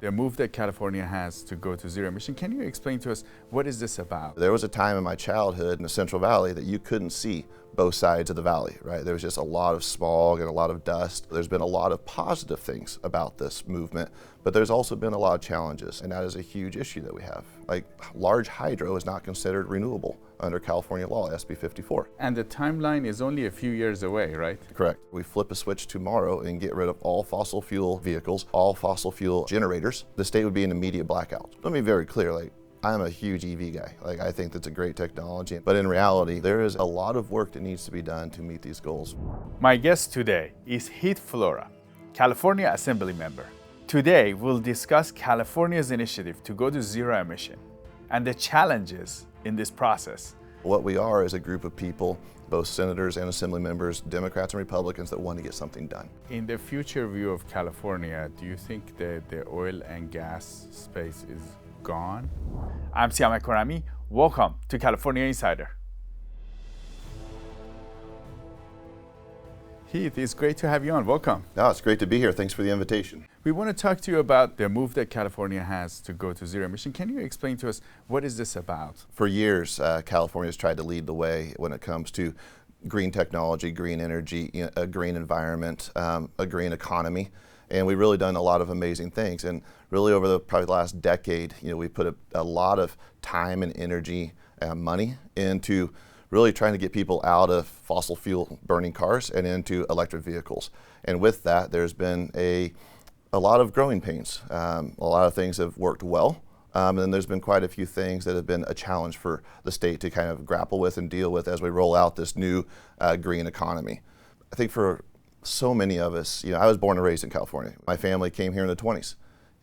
The move that California has to go to zero emission, can you explain to us what is this about? There was a time in my childhood in the Central Valley that you couldn't see both sides of the valley, right? There was just a lot of smog and a lot of dust. There's been a lot of positive things about this movement, but there's also been a lot of challenges, and that is a huge issue that we have. Like, large hydro is not considered renewable under California law, SB 54. And the timeline is only a few years away, right? Correct. We flip a switch tomorrow and get rid of all fossil fuel vehicles, all fossil fuel generators. The state would be in immediate blackout. Let me be very clear, I'm a huge EV guy. I think that's a great technology, but in reality, there is a lot of work that needs to be done to meet these goals. My guest today is Heath Flora, California Assembly member. Today, we'll discuss California's initiative to go to zero emission and the challenges in this process. What we are is a group of people, both senators and assembly members, Democrats and Republicans, that want to get something done. In the future view of California, do you think that the oil and gas space is gone? I'm Siyamak. Welcome to California Insider. Heath, it's great to have you on. Welcome. No, it's great to be here. Thanks for the invitation. We want to talk to you about the move that California has to go to zero emission. Can you explain to us what is this about? For years, California has tried to lead the way when it comes to green technology, green energy, a green environment, a green economy. And we've really done a lot of amazing things. And really over probably the last decade, we put a lot of time and energy and money into really trying to get people out of fossil fuel burning cars and into electric vehicles. And with that, there's been a lot of growing pains. A lot of things have worked well. And then there's been quite a few things that have been a challenge for the state to kind of grapple with and deal with as we roll out this new green economy. I think for so many of us, I was born and raised in California. My family came here in the 20s.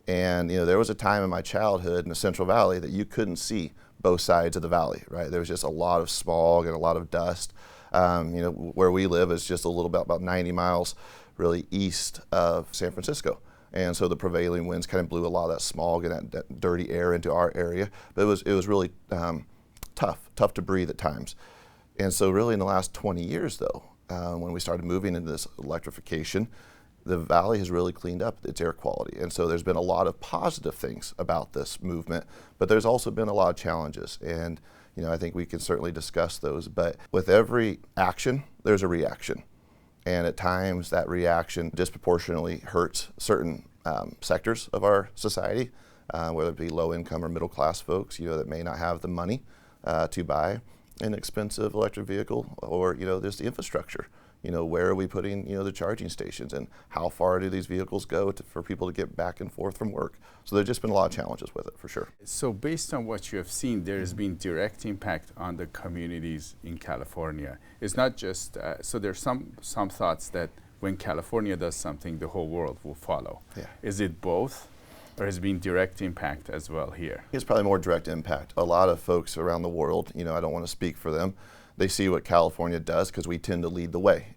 And there was a time in my childhood in the Central Valley that you couldn't see both sides of the valley, right? There was just a lot of smog and a lot of dust. Where we live is just a little about 90 miles really east of San Francisco. And so the prevailing winds kind of blew a lot of that smog and that dirty air into our area. But it was really tough to breathe at times. And so really in the last 20 years though, when we started moving into this electrification, the valley has really cleaned up its air quality. And so there's been a lot of positive things about this movement, but there's also been a lot of challenges. And I think we can certainly discuss those. But with every action, there's a reaction. And at times that reaction disproportionately hurts certain sectors of our society, whether it be low income or middle class folks, that may not have the money to buy an expensive electric vehicle, or there's the infrastructure. Where are we putting the charging stations, and how far do these vehicles go for people to get back and forth from work? So there's just been a lot of challenges with it, for sure. So based on what you have seen, there has been direct impact on the communities in California. It's not just, so there's some thoughts that when California does something, the whole world will follow. Yeah. Is it both? Or has been direct impact as well here? It's probably more direct impact. A lot of folks around the world, I don't want to speak for them, they see what California does because we tend to lead the way,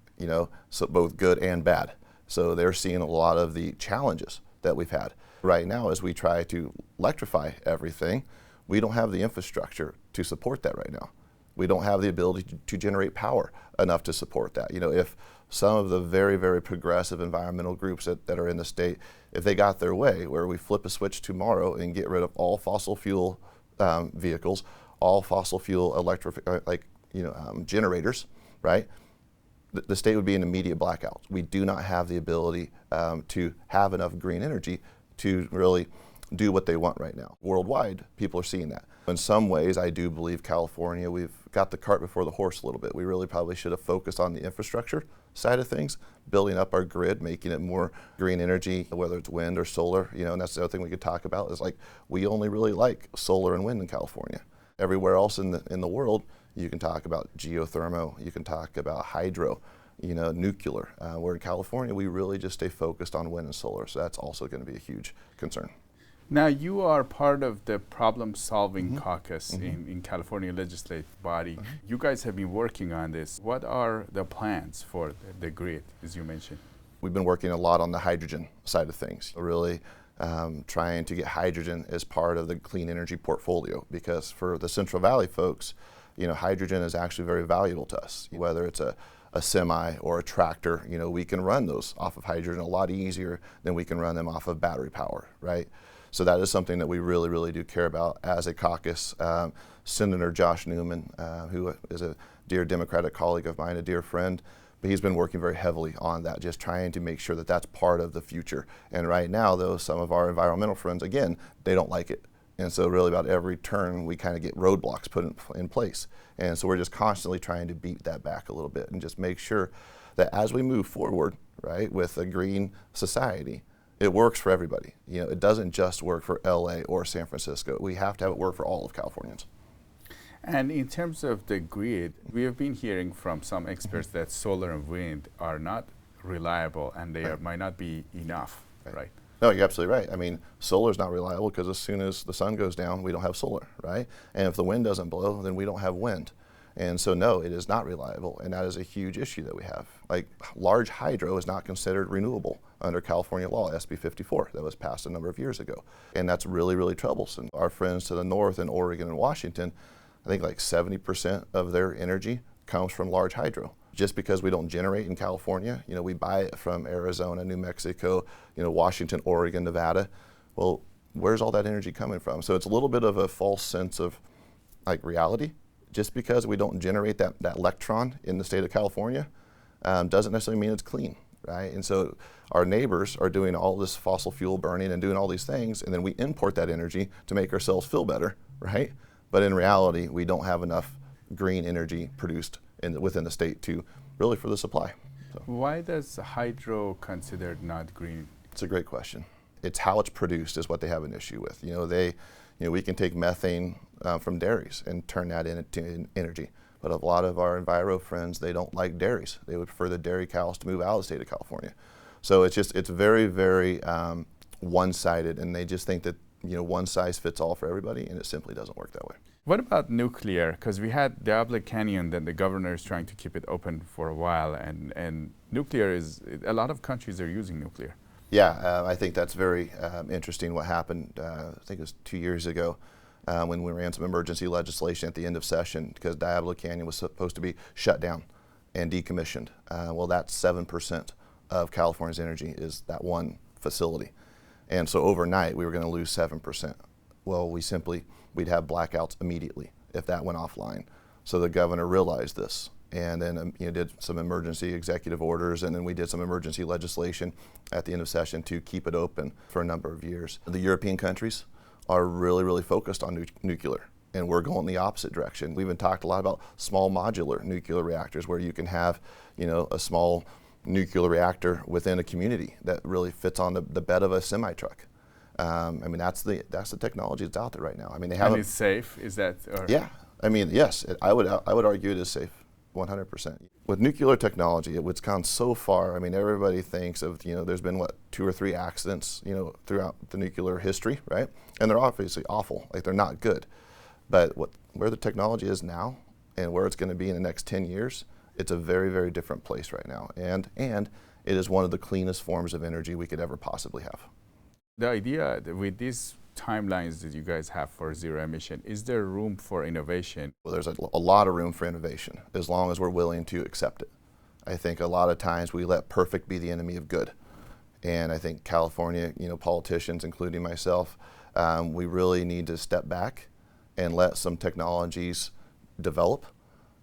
so both good and bad. So they're seeing a lot of the challenges that we've had. Right now, as we try to electrify everything, we don't have the infrastructure to support that right now. We don't have the ability to generate power enough to support that. If some of the very, very progressive environmental groups that are in the state, if they got their way, where we flip a switch tomorrow and get rid of all fossil fuel vehicles, all fossil fuel generators, right? The state would be in immediate blackout. We do not have the ability to have enough green energy to really do what they want right now. Worldwide, people are seeing that. In some ways, I do believe California, we've got the cart before the horse a little bit. We really probably should have focused on the infrastructure side of things, building up our grid, making it more green energy, whether it's wind or solar, and that's the other thing we could talk about is we only really like solar and wind in California. Everywhere else in the world, you can talk about geothermal, you can talk about hydro, nuclear. Where in California, we really just stay focused on wind and solar. So that's also going to be a huge concern. Now, you are part of the Problem Solving Caucus in California Legislative body. You guys have been working on this. What are the plans for the grid, as you mentioned? We've been working a lot on the hydrogen side of things, really trying to get hydrogen as part of the clean energy portfolio, because for the Central Valley folks, hydrogen is actually very valuable to us. Whether it's a semi or a tractor, we can run those off of hydrogen a lot easier than we can run them off of battery power, right? So that is something that we really, really do care about as a caucus. Senator Josh Newman, who is a dear Democratic colleague of mine, a dear friend, but he's been working very heavily on that, just trying to make sure that that's part of the future. And right now, though, some of our environmental friends, again, they don't like it. And so really about every turn, we kind of get roadblocks put in place. And so we're just constantly trying to beat that back a little bit and just make sure that as we move forward, right, with a green society, it works for everybody. You know, it doesn't just work for LA or San Francisco. We have to have it work for all of Californians. And in terms of the grid, we have been hearing from some experts that solar and wind are not reliable and they might not be enough, right? No, you're absolutely right. I mean, solar is not reliable because as soon as the sun goes down, we don't have solar, right? And if the wind doesn't blow, then we don't have wind. And so no, it is not reliable, and that is a huge issue that we have. Like, large hydro is not considered renewable under California law, SB 54, that was passed a number of years ago. And that's really, really troublesome. Our friends to the north in Oregon and Washington, I think like 70% of their energy comes from large hydro. Just because we don't generate in California, you know, we buy it from Arizona, New Mexico, you know, Washington, Oregon, Nevada. Well, where's all that energy coming from? So it's a little bit of a false sense of like reality. Just because we don't generate that electron in the state of California doesn't necessarily mean it's clean, right? And so our neighbors are doing all this fossil fuel burning and doing all these things, and then we import that energy to make ourselves feel better, right? But in reality, we don't have enough green energy produced within the state to really for the supply. So. Why does hydro considered not green? It's a great question. It's how it's produced is what they have an issue with. You know, we can take methane from dairies and turn that into energy. But a lot of our enviro friends, they don't like dairies. They would prefer the dairy cows to move out of the state of California. So it's very, very one-sided, and they just think that, you know, one size fits all for everybody, and it simply doesn't work that way. What about nuclear? Because we had Diablo Canyon, then the governor is trying to keep it open for a while, and nuclear is, a lot of countries are using nuclear. Yeah, I think that's very interesting what happened, I think it was 2 years ago, when we ran some emergency legislation at the end of session because Diablo Canyon was supposed to be shut down and decommissioned. Well, that's 7% of California's energy is that one facility. And so overnight, we were going to lose 7%. Well, we'd have blackouts immediately if that went offline. So the governor realized this and then did some emergency executive orders, and then we did some emergency legislation at the end of session to keep it open for a number of years. The European countries are really, really focused on nuclear, and we're going the opposite direction. We've even talked a lot about small modular nuclear reactors where you can have, you know, a small nuclear reactor within a community that really fits on the bed of a semi-truck. I mean, that's the technology that's out there right now. I mean, they have. And it's safe. Is that? Or? Yeah. I mean, yes. I would argue it is safe, 100%. With nuclear technology, it's gone so far. I mean, everybody thinks of, you know, there's been 2 or 3 accidents, you know, throughout the nuclear history, right? And they're obviously awful. Like, they're not good. But where the technology is now and where it's going to be in the next 10 years, it's a very, very different place right now. And it is one of the cleanest forms of energy we could ever possibly have. The idea that with these timelines that you guys have for zero emission, is there room for innovation? Well, there's a lot of room for innovation as long as we're willing to accept it. I think a lot of times we let perfect be the enemy of good. And I think California, you know, politicians, including myself, we really need to step back and let some technologies develop,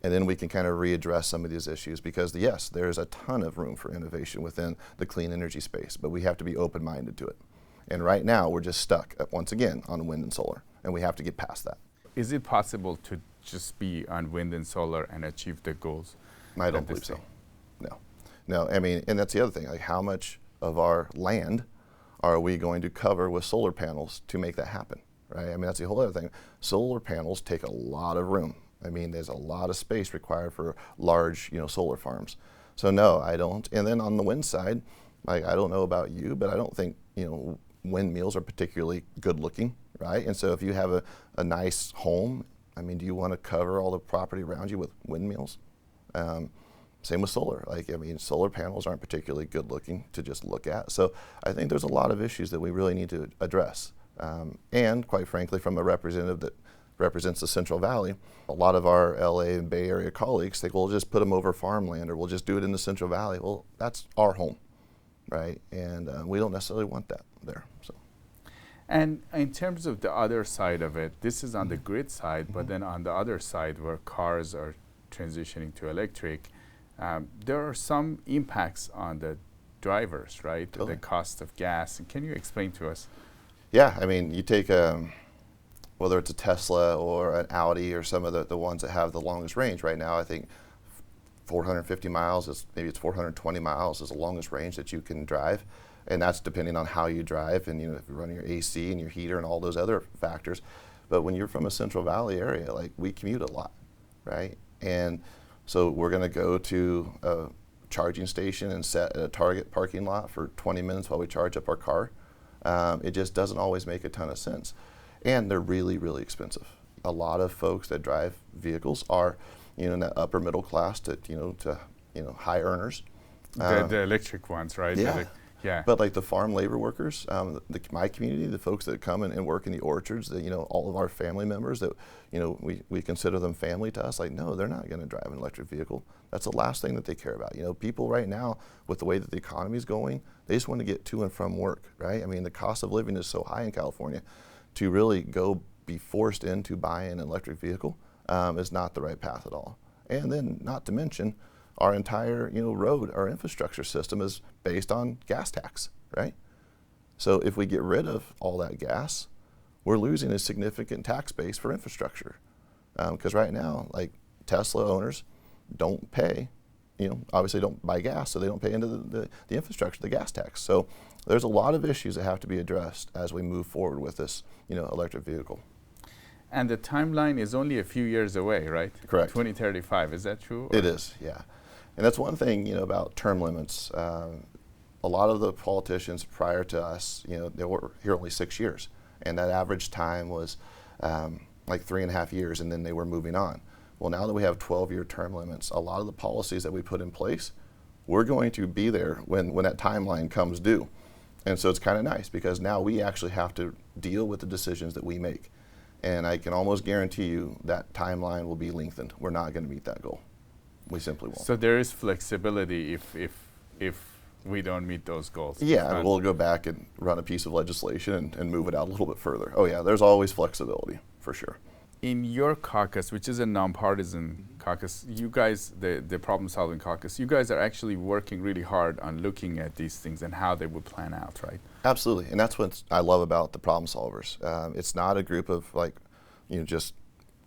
and then we can kind of readdress some of these issues because, yes, there's a ton of room for innovation within the clean energy space, but we have to be open-minded to it. And right now, we're just stuck, once again, on wind and solar, and we have to get past that. Is it possible to just be on wind and solar and achieve the goals? I don't believe so. No, I mean, and that's the other thing, like how much of our land are we going to cover with solar panels to make that happen, right? I mean, that's the whole other thing. Solar panels take a lot of room. I mean, there's a lot of space required for large, you know, solar farms. So no, I don't. And then on the wind side, like, I don't know about you, but I don't think, you know, windmills are particularly good looking, right? And so if you have a nice home, I mean, do you want to cover all the property around you with windmills? Same with solar. Like, I mean, solar panels aren't particularly good looking to just look at. So I think there's a lot of issues that we really need to address. And quite frankly, from a representative that represents the Central Valley, a lot of our LA and Bay Area colleagues think, well, we'll just put them over farmland or we'll just do it in the Central Valley. Well, that's our home, right? And we don't necessarily want that there. So. And in terms of the other side of it, this is on the grid side, but then on the other side where cars are transitioning to electric, there are some impacts on the drivers, right? Totally. The cost of gas. And can you explain to us? Yeah, I mean, you take whether it's a Tesla or an Audi or some of the ones that have the longest range right now, I think 450 miles is, maybe it's 420 miles is the longest range that you can drive. And that's depending on how you drive and, you know, if you're running your AC and your heater and all those other factors. But when you're from a Central Valley area, like, we commute a lot, right? And so we're going to go to a charging station and set at a Target parking lot for 20 minutes while we charge up our car. It just doesn't always make a ton of sense. And they're really, really expensive. A lot of folks that drive vehicles are, you know, in that upper middle class to high earners. The electric ones, right? Yeah. Yeah. But like the farm labor workers, my community, the folks that come and work in the orchards, you know, all of our family members that, you know, we consider them family to us. Like, no, they're not going to drive an electric vehicle. That's the last thing that they care about. You know, people right now, with the way that the economy is going, they just want to get to and from work, right? I mean, the cost of living is so high in California. To really be forced into buying an electric vehicle is not the right path at all. And then, not to mention, our entire, you know, road, our infrastructure system is based on gas tax, right? So if we get rid of all that gas, we're losing a significant tax base for infrastructure. Because right now, like, Tesla owners don't pay, you know, obviously don't buy gas, so they don't pay into the infrastructure, the gas tax. So there's a lot of issues that have to be addressed as we move forward with this, you know, electric vehicle. And the timeline is only a few years away, right? Correct. 2035, is that true? It is, yeah. And that's one thing, you know, about term limits. A lot of the politicians prior to us, you know, they were here only 6 years. And that average time was like 3.5 years, and then they were moving on. Well, now that we have 12-year term limits, a lot of the policies that we put in place, we're going to be there when that timeline comes due. And so it's kind of nice because now we actually have to deal with the decisions that we make. And I can almost guarantee you that timeline will be lengthened. We're not going to meet that goal. We simply won't. So there is flexibility if we don't meet those goals. Yeah, and we'll go back and run a piece of legislation and move it out a little bit further. Oh yeah, there's always flexibility, for sure. In your caucus, which is a nonpartisan caucus, you guys, the Problem Solving Caucus, you guys are actually working really hard on looking at these things and how they would plan out, right? Absolutely, and that's what I love about the Problem Solvers. It's not a group of, like, you know, just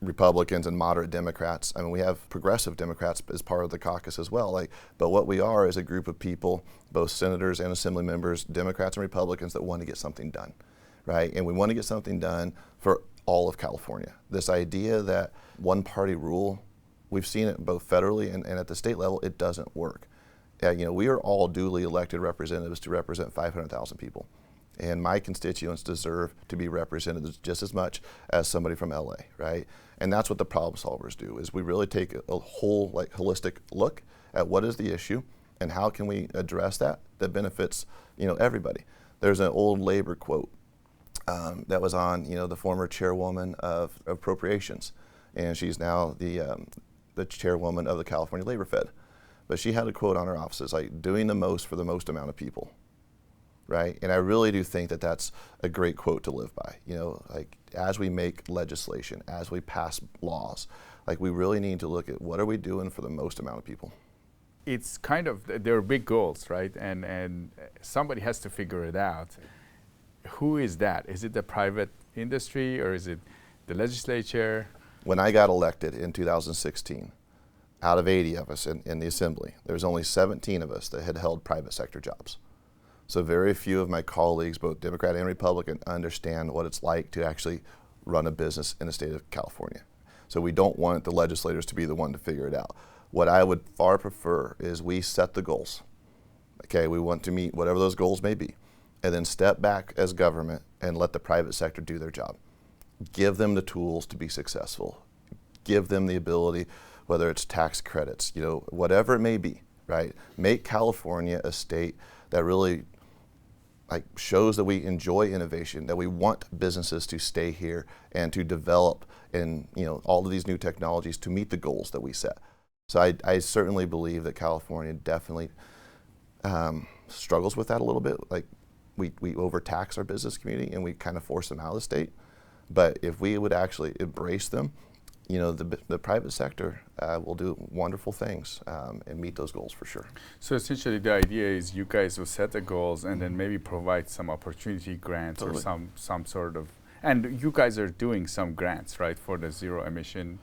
Republicans and moderate Democrats. I mean, we have progressive Democrats as part of the caucus as well. Like, but what we are is a group of people, both senators and assembly members, Democrats and Republicans, that want to get something done, right? And we want to get something done for all of California. This idea that one-party rule, we've seen it both federally and at the state level, it doesn't work. You know, we are all duly elected representatives to represent 500,000 people. And my constituents deserve to be represented just as much as somebody from LA, right? And that's what the problem solvers do, is we really take a whole, like, holistic look at what is the issue and how can we address that benefits, you know, everybody. There's an old labor quote that was on, you know, the former chairwoman of appropriations, and she's now the chairwoman of the California Labor Fed. But she had a quote on her offices, like, doing the most for the most amount of people. Right? And I really do think that that's a great quote to live by. You know, like, as we make legislation, as we pass laws, like, we really need to look at what are we doing for the most amount of people. It's kind of, there are big goals, right? And somebody has to figure it out. Who is that? Is it the private industry or is it the legislature? When I got elected in 2016, out of 80 of us in the assembly, there was only 17 of us that had held private sector jobs. So very few of my colleagues, both Democrat and Republican, understand what it's like to actually run a business in the state of California. So we don't want the legislators to be the one to figure it out. What I would far prefer is we set the goals. Okay, we want to meet whatever those goals may be, and then step back as government and let the private sector do their job. Give them the tools to be successful. Give them the ability, whether it's tax credits, you know, whatever it may be, right? Make California a state that really, like, shows that we enjoy innovation, that we want businesses to stay here and to develop in, you know, all of these new technologies to meet the goals that we set. So I certainly believe that California definitely struggles with that a little bit. Like, we overtax our business community and we kind of force them out of the state. But if we would actually embrace them, the private sector will do wonderful things and meet those goals for sure. So essentially the idea is you guys will set the goals and then maybe provide some opportunity grants or some sort of, and you guys are doing some grants, right, for the zero emission?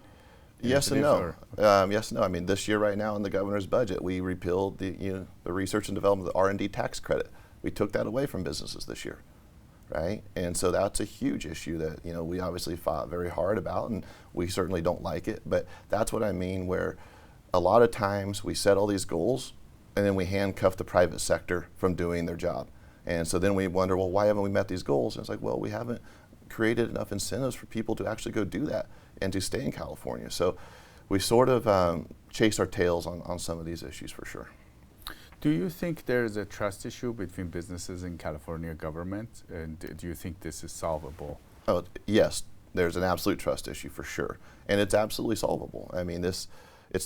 Yes and no. Yes and no. I mean, this year right now in the governor's budget, we repealed the research and development, the R&D tax credit. We took that away from businesses this year, right? And so that's a huge issue that we obviously fought very hard about, and we certainly don't like it. But that's what I mean, where a lot of times we set all these goals, and then we handcuff the private sector from doing their job. And so then we wonder, well, why haven't we met these goals? And it's like, well, we haven't created enough incentives for people to actually go do that and to stay in California. So we sort of chase our tails on some of these issues for sure. Do you think there's a trust issue between businesses and California government? And do you think this is solvable? Oh, yes, there's an absolute trust issue for sure. And it's absolutely solvable. I mean, it's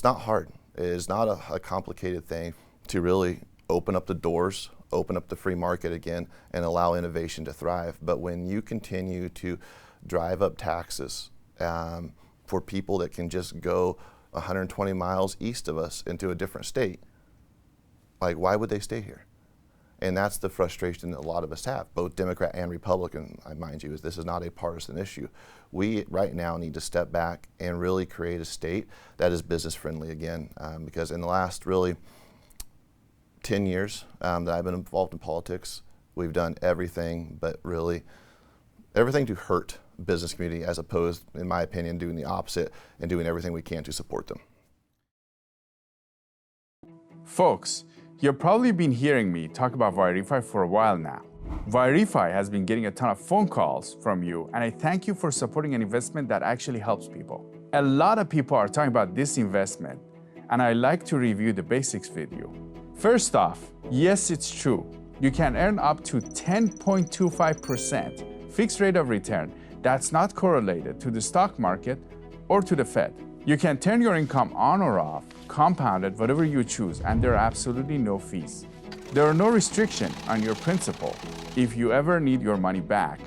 not hard. It is not a complicated thing to really open up the doors, open up the free market again, and allow innovation to thrive. But when you continue to drive up taxes for people that can just go 120 miles east of us into a different state, like, why would they stay here? And that's the frustration that a lot of us have, both Democrat and Republican, I mind you, is this is not a partisan issue. We right now need to step back and really create a state that is business friendly again, because in the last really 10 years that I've been involved in politics, we've done everything to hurt business community, as opposed, in my opinion, doing the opposite and doing everything we can to support them. Folks, you've probably been hearing me talk about Yrify for a while now. Yrify has been getting a ton of phone calls from you, and I thank you for supporting an investment that actually helps people. A lot of people are talking about this investment, and I like to review the basics with you. First off, yes, it's true. You can earn up to 10.25% fixed rate of return that's not correlated to the stock market or to the Fed. You can turn your income on or off, compounded, whatever you choose, and there are absolutely no fees. There are no restrictions on your principal if you ever need your money back,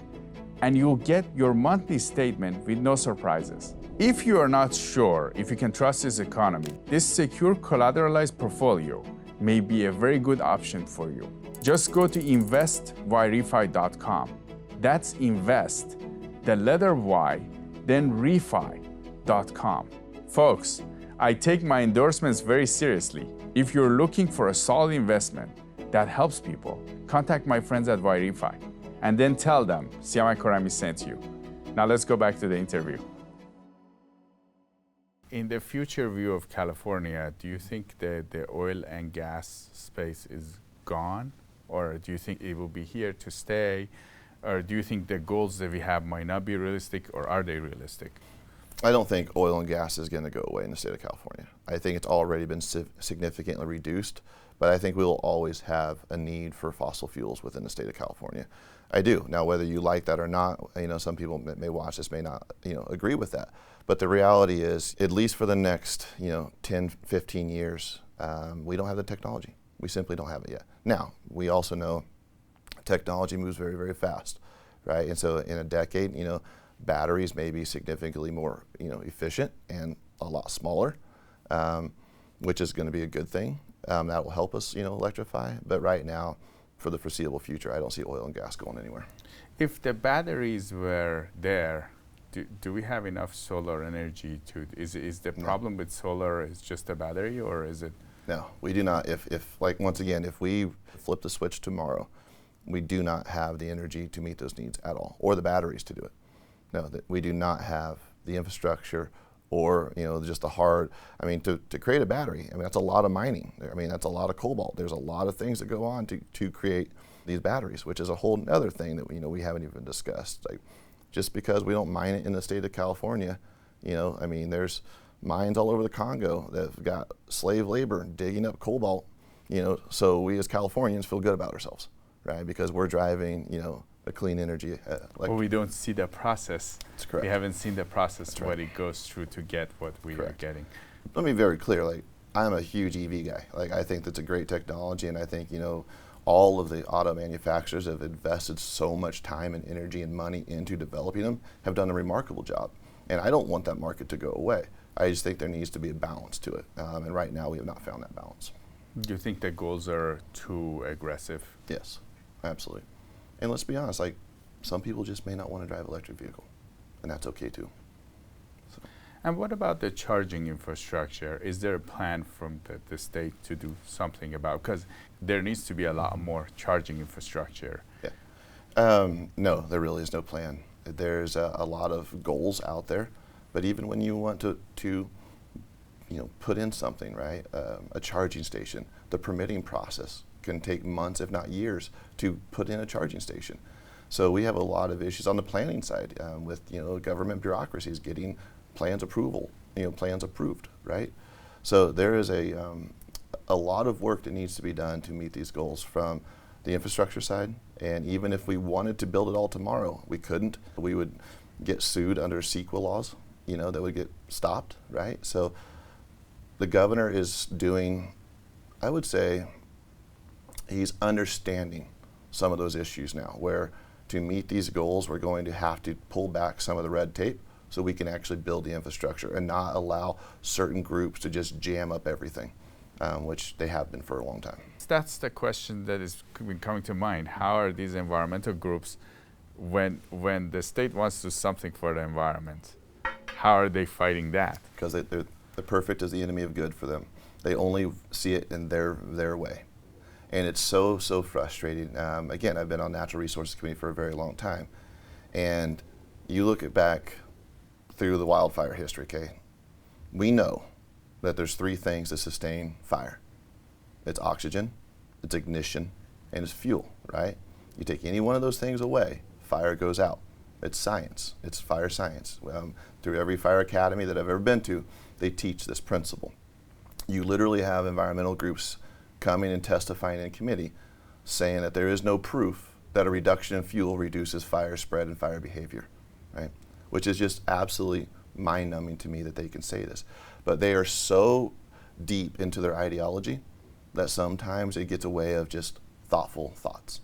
and you'll get your monthly statement with no surprises. If you are not sure if you can trust this economy, this secure collateralized portfolio may be a very good option for you. Just go to investyrify.com. That's invest, the letter Y, then refi.com. Folks, I take my endorsements very seriously. If you're looking for a solid investment that helps people, contact my friends at Yrify and then tell them Siyamak sent you. Now let's go back to the interview. In the future view of California, do you think that the oil and gas space is gone? Or do you think it will be here to stay? Or do you think the goals that we have might not be realistic, or are they realistic? I don't think oil and gas is going to go away in the state of California. I think it's already been significantly reduced, but I think we will always have a need for fossil fuels within the state of California. I do. Now, whether you like that or not, some people may watch this, may not, agree with that. But the reality is, at least for the next, 10, 15 years, we don't have the technology. We simply don't have it yet. Now, we also know technology moves very, very fast, right? And so in a decade, batteries may be significantly more, efficient and a lot smaller, which is going to be a good thing. That will help us, electrify. But right now, for the foreseeable future, I don't see oil and gas going anywhere. If the batteries were there, do we have enough solar energy to? Is the problem with solar is just the battery, or is it? No, we do not. If once again, if we flip the switch tomorrow, we do not have the energy to meet those needs at all, or the batteries to do it. No, we do not have the infrastructure or just the hard. To create a battery, that's a lot of mining. That's a lot of cobalt. There's a lot of things that go on to create these batteries, which is a whole other thing that we haven't even discussed. Like, just because we don't mine it in the state of California, there's mines all over the Congo that have got slave labor digging up cobalt. So we as Californians feel good about ourselves, right? Because we're driving, a clean energy. Well, we don't see the process. That's correct. We haven't seen the process, That's right. what it goes through to get what we are getting. Let me be very clear. I'm a huge EV guy. I think that's a great technology, and I think all of the auto manufacturers have invested so much time and energy and money into developing them, have done a remarkable job. And I don't want that market to go away. I just think there needs to be a balance to it. And right now we have not found that balance. Do you think the goals are too aggressive? Yes, absolutely. And let's be honest, like, some people just may not want to drive an electric vehicle, and that's okay too. So. And what about the charging infrastructure? Is there a plan from the state to do something about, because there needs to be a lot more charging infrastructure? Yeah. No, there really is no plan. There's a lot of goals out there, but even when you want to put in something, right, a charging station, the permitting process can take months, if not years, to put in a charging station. So we have a lot of issues on the planning side with government bureaucracies getting plans plans approved, right? So there is a lot of work that needs to be done to meet these goals from the infrastructure side. And even if we wanted to build it all tomorrow, we couldn't. We would get sued under CEQA laws, that would get stopped, right? So the governor is doing, I would say, he's understanding some of those issues now, where to meet these goals, we're going to have to pull back some of the red tape so we can actually build the infrastructure and not allow certain groups to just jam up everything, which they have been for a long time. That's the question that is coming to mind. How are these environmental groups, when the state wants to do something for the environment, how are they fighting that? Because the perfect is the enemy of good for them. They only see it in their way. And it's so frustrating. Again, I've been on Natural Resources Committee for a very long time. And you look back through the wildfire history, okay? We know that there's three things that sustain fire. It's oxygen, it's ignition, and it's fuel, right? You take any one of those things away, fire goes out. It's science, it's fire science. Through every fire academy that I've ever been to, they teach this principle. You literally have environmental groups coming and testifying in committee saying that there is no proof that a reduction in fuel reduces fire spread and fire behavior, right? Which is just absolutely mind-numbing to me that they can say this. But they are so deep into their ideology that sometimes it gets away of just thoughtful thoughts.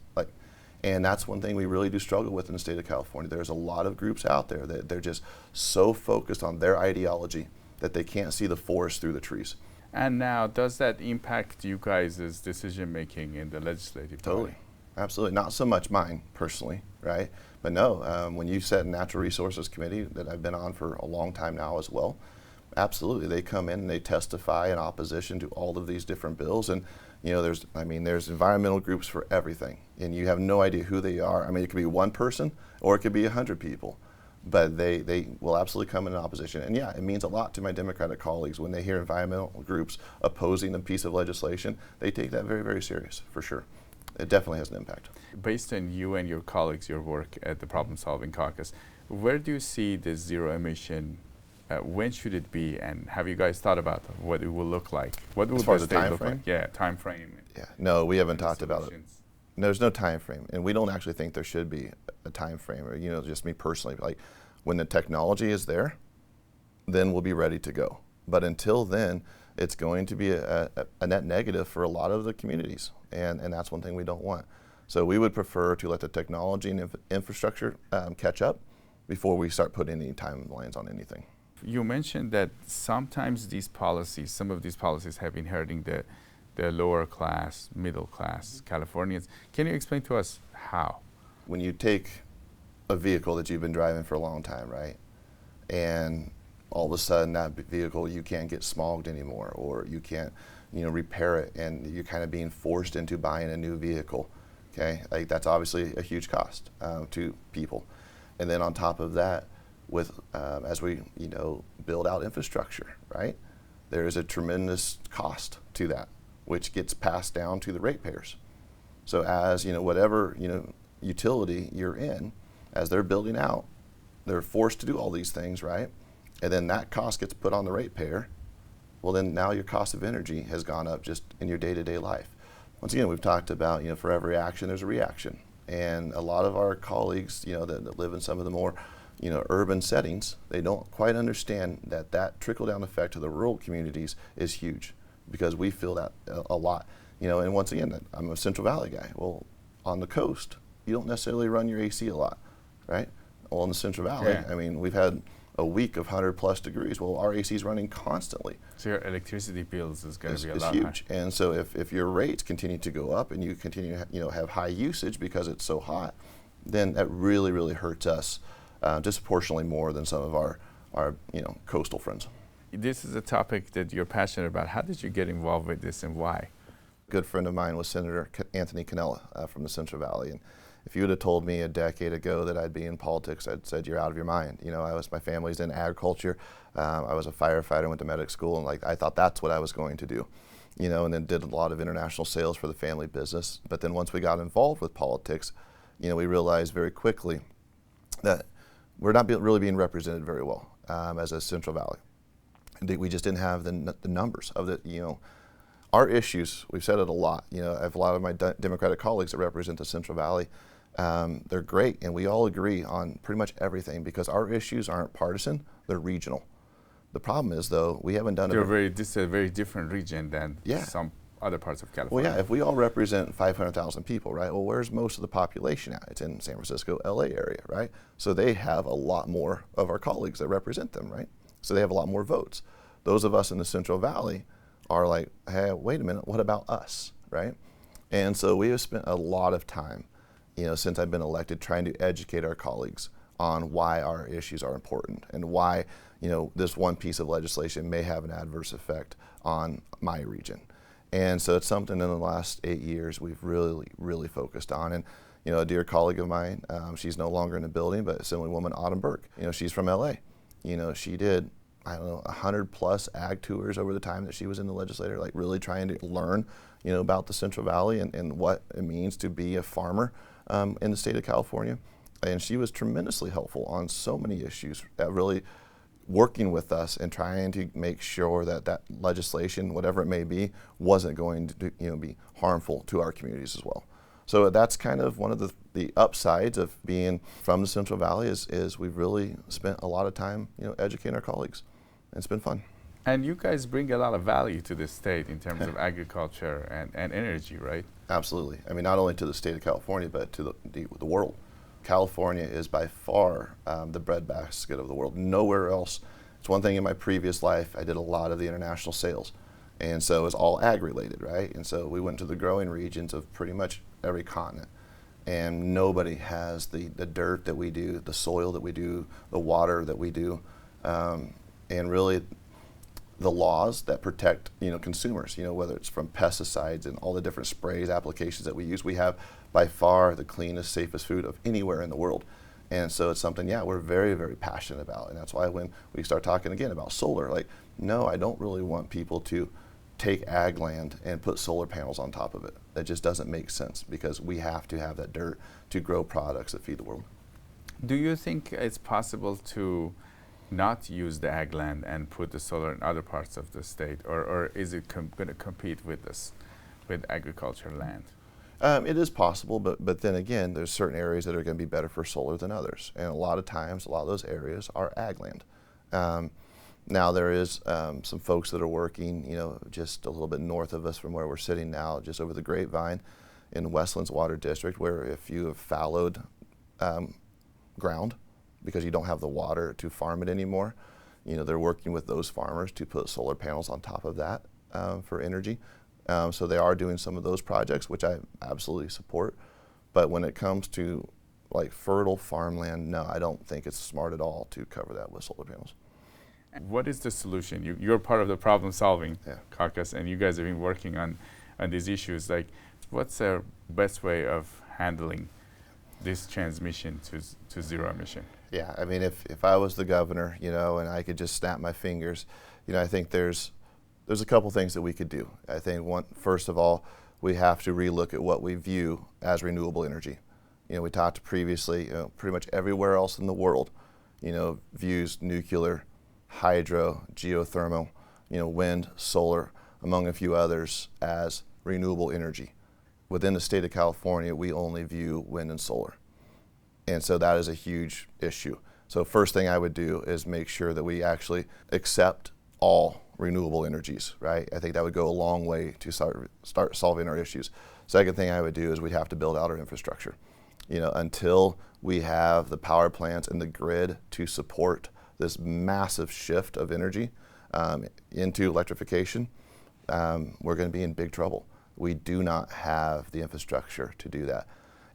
And that's one thing we really do struggle with in the state of California. There's a lot of groups out there that they're just so focused on their ideology that they can't see the forest through the trees. And now, does that impact you guys' decision-making in the legislative body? Totally. Absolutely. Not so much mine, personally, right? But no, when you set a Natural Resources Committee that I've been on for a long time now as well, absolutely. They come in and they testify in opposition to all of these different bills. And, there's environmental groups for everything. And you have no idea who they are. I mean, it could be one person or it could be 100 people. But they will absolutely come in opposition. And yeah, it means a lot to my Democratic colleagues when they hear environmental groups opposing a piece of legislation. They take that very, very serious, for sure. It definitely has an impact. Based on you and your colleagues, your work at the Problem Solving Caucus, where do you see the zero emission? When should it be? And have you guys thought about what it will look like? What will the state look like? Yeah, time frame. Yeah, no, we haven't talked about it. There's no time frame, and we don't actually think there should be a time frame. Or, just me personally, like when the technology is there, then we'll be ready to go. But until then, it's going to be a net negative for a lot of the communities, and that's one thing we don't want. So we would prefer to let the technology and infrastructure catch up before we start putting any timelines on anything. You mentioned that sometimes some of these policies have been hurting the lower class, middle class Californians. Can you explain to us how? When you take a vehicle that you've been driving for a long time, right? And all of a sudden that vehicle, you can't get smogged anymore, or you can't, repair it, and you're kind of being forced into buying a new vehicle, okay? Like, that's obviously a huge cost to people. And then on top of that, as we build out infrastructure, right? There is a tremendous cost to that, which gets passed down to the ratepayers. So as whatever utility you're in, as they're building out, they're forced to do all these things, right? And then that cost gets put on the ratepayer. Well, then now your cost of energy has gone up just in your day-to-day life. Once again, we've talked about for every action there's a reaction, and a lot of our colleagues that live in some of the more urban settings, they don't quite understand that trickle-down effect to the rural communities is huge, because we feel that a lot. And once again, I'm a Central Valley guy. Well, on the coast, you don't necessarily run your AC a lot, right? Well, in the Central Valley, Yeah. I mean, we've had a week of 100+ degrees. Well, our AC is running constantly. So your electricity bills is going to be a It's lot huge. higher. And so if your rates continue to go up and you continue to have high usage because it's so hot, then that really, really hurts us disproportionately more than some of our coastal friends. This is a topic that you're passionate about. How did you get involved with this and why? A good friend of mine was Senator Anthony Cannella from the Central Valley. And if you would have told me a decade ago that I'd be in politics, I'd said you're out of your mind. My family's in agriculture. I was a firefighter, went to medic school, and I thought that's what I was going to do. And then did a lot of international sales for the family business. But then once we got involved with politics, we realized very quickly that we're not really being represented very well as a Central Valley. We just didn't have the numbers of our issues. We've said it a lot. I have a lot of my Democratic colleagues that represent the Central Valley. They're great, and we all agree on pretty much everything because our issues aren't partisan, they're regional. The problem is, though, we haven't done This is a very different region than some other parts of California. Well, yeah, if we all represent 500,000 people, right? Well, where's most of the population at? It's in San Francisco, LA area, right? So they have a lot more of our colleagues that represent them, right? So they have a lot more votes. Those of us in the Central Valley are like, hey, wait a minute, what about us, right? And so we have spent a lot of time, since I've been elected, trying to educate our colleagues on why our issues are important and why, this one piece of legislation may have an adverse effect on my region. And so it's something in the last 8 years we've really, really focused on. And, a dear colleague of mine, she's no longer in the building, but Assemblywoman Autumn Burke, she's from LA. She did, 100+ ag tours over the time that she was in the legislature, really trying to learn, about the Central Valley and what it means to be a farmer in the state of California. And she was tremendously helpful on so many issues, really working with us and trying to make sure that legislation, whatever it may be, wasn't going to be harmful to our communities as well. So that's kind of one of the upsides of being from the Central Valley is we've really spent a lot of time educating our colleagues. And it's been fun. And you guys bring a lot of value to the state in terms of agriculture and energy, right? Absolutely. I mean, not only to the state of California, but to the world. California is by far the breadbasket of the world. Nowhere else. It's one thing in my previous life, I did a lot of the international sales. And so it was all ag related, right? And so we went to the growing regions of pretty much every continent. And nobody has the dirt that we do, the soil that we do, the water that we do, and really the laws that protect consumers, whether it's from pesticides and all the different sprays, applications that we use. We have by far the cleanest, safest food of anywhere in the world. And so it's something, we're very, very passionate about. And that's why when we start talking again about solar, no, I don't really want people to take ag land and put solar panels on top of it. That just doesn't make sense because we have to have that dirt to grow products that feed the world. Do you think it's possible to not use the ag land and put the solar in other parts of the state, or is it going to compete with agricultural land? It is possible, but then again, there's certain areas that are going to be better for solar than others, and a lot of times, a lot of those areas are ag land. Now there is some folks that are working, just a little bit north of us from where we're sitting now, just over the Grapevine in Westland's Water District, where if you have fallowed ground because you don't have the water to farm it anymore, they're working with those farmers to put solar panels on top of that for energy. So they are doing some of those projects, which I absolutely support. But when it comes to fertile farmland, no, I don't think it's smart at all to cover that with solar panels. What is the solution? You're part of the Problem Solving Caucus, and you guys have been working on these issues. What's the best way of handling this transmission to zero emission? Yeah, I mean, if I was the governor, and I could just snap my fingers, I think there's a couple things that we could do. I think first of all, we have to relook at what we view as renewable energy. We talked previously, pretty much everywhere else in the world, views nuclear, hydro, geothermal, wind, solar, among a few others, as renewable energy. Within the state of California, we only view wind and solar. And so that is a huge issue. So first thing I would do is make sure that we actually accept all renewable energies, right? I think that would go a long way to start solving our issues. Second thing I would do is we'd have to build out our infrastructure. Until we have the power plants and the grid to support this massive shift of energy into electrification, we're going to be in big trouble. We do not have the infrastructure to do that.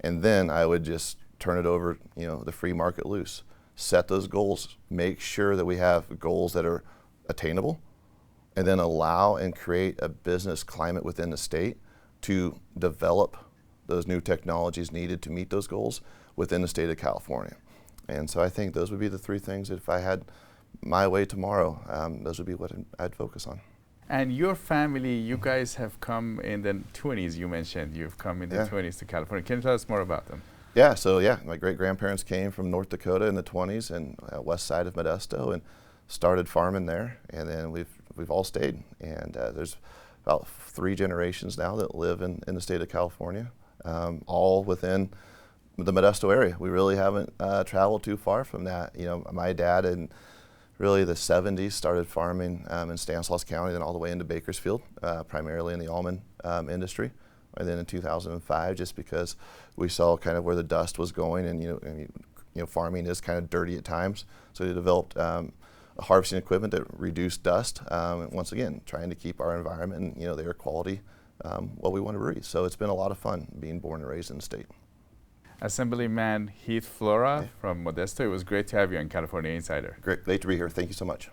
And then I would just turn it over, the free market loose. Set those goals, make sure that we have goals that are attainable, and then allow and create a business climate within the state to develop those new technologies needed to meet those goals within the state of California. And so I think those would be the three things that if I had my way tomorrow, those would be what I'd focus on. And your family, you guys have come in the 20s, you mentioned. You've come in the 20s to California. Can you tell us more about them? Yeah, so my great-grandparents came from North Dakota in the 20s and west side of Modesto and started farming there, and then we've all stayed. And there's about 3 generations now that live in the state of California, all within the Modesto area. We really haven't traveled too far from that. My dad in really the 70s started farming in Stanislaus County, then all the way into Bakersfield, primarily in the almond industry. And then in 2005, just because we saw kind of where the dust was going, and farming is kind of dirty at times, so they developed a harvesting equipment that reduced dust. And once again, trying to keep our environment and the air quality what we want to breathe. So it's been a lot of fun being born and raised in the state. Assemblyman Heath Flora from Modesto, it was great to have you on California Insider. Great to be here. Thank you so much.